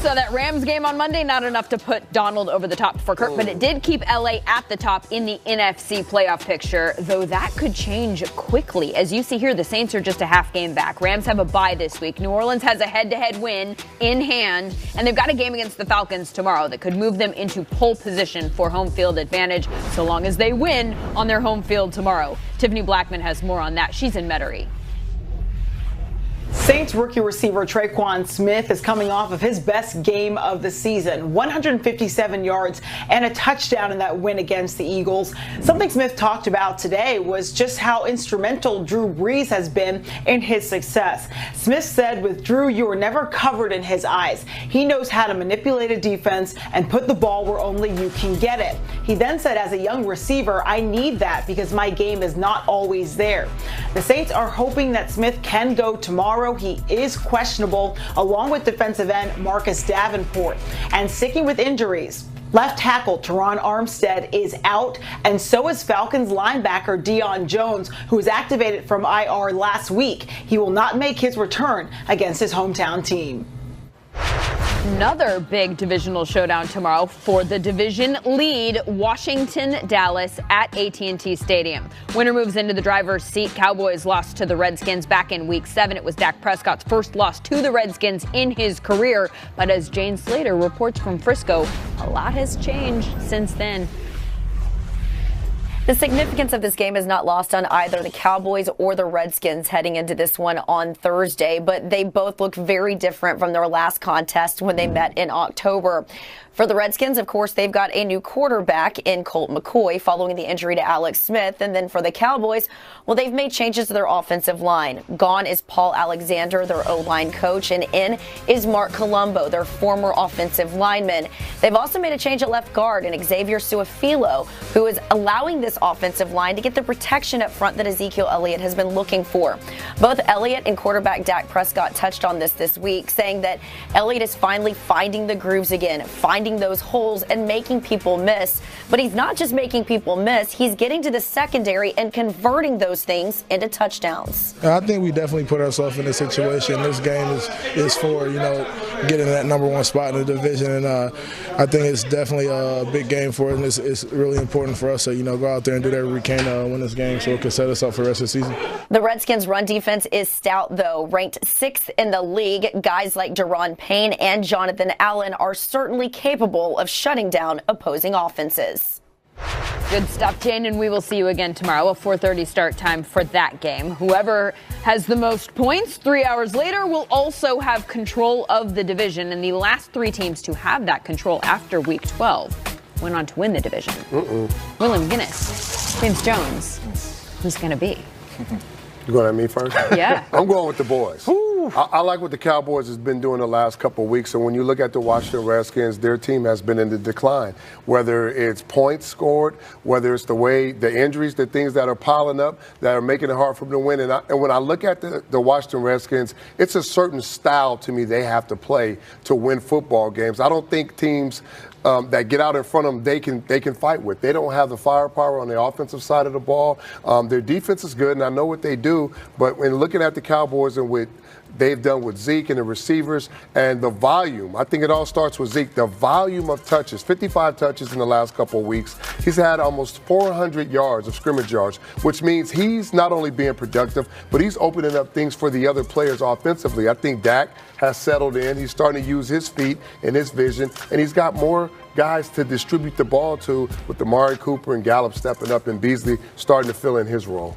So that Rams game on Monday, not enough to put Donald over the top for Kirk, but it did keep LA at the top in the NFC playoff picture, though that could change quickly. As you see here, the Saints are just a half game back. Rams have a bye this week. New Orleans has a head-to-head win in hand, and they've got a game against the Falcons tomorrow that could move them into pole position for home field advantage, so long as they win on their home field tomorrow. Tiffany Blackman has more on that. She's in Metairie. Saints rookie receiver Traquan Smith is coming off of his best game of the season, 157 yards and a touchdown in that win against the Eagles. Something Smith talked about today was just how instrumental Drew Brees has been in his success. Smith said, with Drew, you were never covered in his eyes. He knows how to manipulate a defense and put the ball where only you can get it. He then said, as a young receiver, I need that because my game is not always there. The Saints are hoping that Smith can go tomorrow. He is questionable, along with defensive end Marcus Davenport. And sticking with injuries, left tackle Teron Armstead is out, and so is Falcons linebacker Deion Jones, who was activated from IR last week. He will not make his return against his hometown team. Another big divisional showdown tomorrow for the division lead, Washington-Dallas at AT&T Stadium. Winner moves into the driver's seat. Cowboys lost to the Redskins back in Week 7. It was Dak Prescott's first loss to the Redskins in his career. But as Jane Slater reports from Frisco, a lot has changed since then. The significance of this game is not lost on either the Cowboys or the Redskins heading into this one on Thursday, but they both look very different from their last contest when they met in October. For the Redskins, of course, they've got a new quarterback in Colt McCoy following the injury to Alex Smith. And then for the Cowboys, well, they've made changes to their offensive line. Gone is Paul Alexander, their O-line coach, and in is Mark Colombo, their former offensive lineman. They've also made a change at left guard in Xavier Suafilo, who is allowing this offensive line to get the protection up front that Ezekiel Elliott has been looking for. Both Elliott and quarterback Dak Prescott touched on this week, saying that Elliott is finally finding the grooves again, finding those holes and making people miss. But he's not just making people miss, he's getting to the secondary and converting those things into touchdowns. I think we definitely put ourselves in a situation. This game is for, getting that number one spot in the division, and I think it's definitely a big game for us, and it's really important for us to, go out there and do whatever we can to win this game so it can set us up for the rest of the season. The Redskins' run defense is stout, though, ranked 6th in the league. Guys like Daron Payne and Jonathan Allen are certainly capable of shutting down opposing offenses. Good stuff, Jane, and we will see you again tomorrow, a 4:30 start time for that game. Whoever has the most points 3 hours later will also have control of the division, and the last 3 teams to have that control after Week 12 went on to win the division. William Guinness, James Jones, who's going to be? You going at me first? Yeah. I'm going with the boys. I like what the Cowboys has been doing the last couple of weeks. And when you look at the Washington Redskins, their team has been in the decline. Whether it's points scored, whether it's the injuries, the things that are piling up that are making it hard for them to win. And when I look at the Washington Redskins, it's a certain style to me they have to play to win football games. I don't think teams that get out in front of them, they can fight with. They don't have the firepower on the offensive side of the ball. Their defense is good, and I know what they do. But when looking at the Cowboys and what they've done with Zeke and the receivers and the volume, I think it all starts with Zeke. The volume of touches, 55 touches in the last couple of weeks. He's had almost 400 yards of scrimmage yards, which means he's not only being productive, but he's opening up things for the other players offensively. I think Dak has settled in. He's starting to use his feet and his vision, and he's got more guys to distribute the ball to, with Amari Cooper and Gallup stepping up and Beasley starting to fill in his role.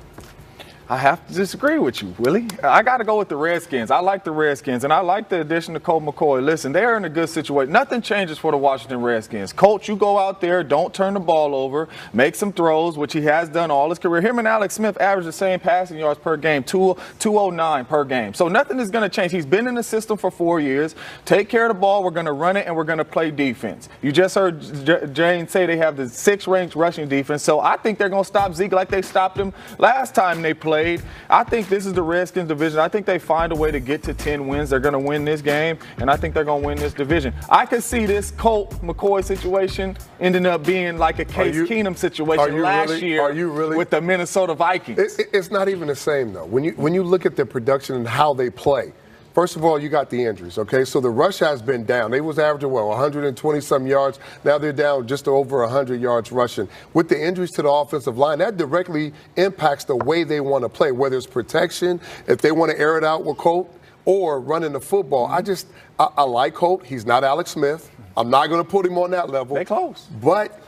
I have to disagree with you, Willie. I got to go with the Redskins. I like the Redskins, and I like the addition of Colt McCoy. Listen, they're in a good situation. Nothing changes for the Washington Redskins. Coach, you go out there, don't turn the ball over, make some throws, which he has done all his career. Him and Alex Smith average the same passing yards per game, 209 per game. So nothing is going to change. He's been in the system for 4 years. Take care of the ball. We're going to run it, and we're going to play defense. You just heard Jane say they have the 6th ranked rushing defense. So I think they're going to stop Zeke like they stopped him last time they played. I think this is the Redskins division. I think they find a way to get to 10 wins. They're going to win this game, and I think they're going to win this division. I could see this Colt McCoy situation ending up being like a Case Keenum situation last year with the Minnesota Vikings. It's not even the same, though. When you look at the production and how they play, First of all, you got the injuries, okay? So the rush has been down. They was averaging, 120-some yards. Now they're down just over 100 yards rushing. With the injuries to the offensive line, that directly impacts the way they want to play, whether it's protection, if they want to air it out with Colt, or running the football. I like Colt. He's not Alex Smith. I'm not going to put him on that level. They close. But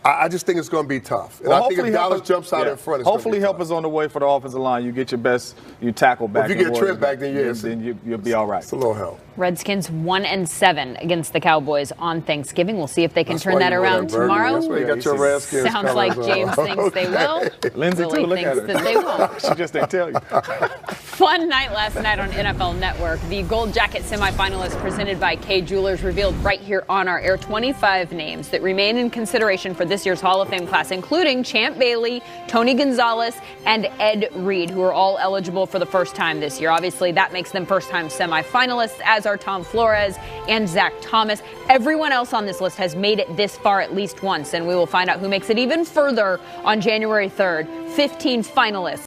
I just think it's going to be tough. And I think if Dallas jumps out in front, it's hopefully help us on the way for the offensive line. You get your best, you tackle back. If you get Trent back, then you'll be all right. It's a little help. Redskins 1-7 against the Cowboys on Thanksgiving. We'll see if they can turn that around tomorrow. That's why you got your Redskins. Sounds like James thinks they will. Lindsay too, look thinks at her. that they won't. She just didn't tell you. Fun night last night on NFL Network. The Gold Jacket semifinalists presented by Kay Jewelers revealed right here on our air 25 names that remain in consideration for this year's Hall of Fame class, including Champ Bailey, Tony Gonzalez, and Ed Reed, who are all eligible for the first time this year. Obviously, that makes them first-time semifinalists, as are Tom Flores and Zach Thomas. Everyone else on this list has made it this far at least once, and we will find out who makes it even further on January 3rd. 15 finalists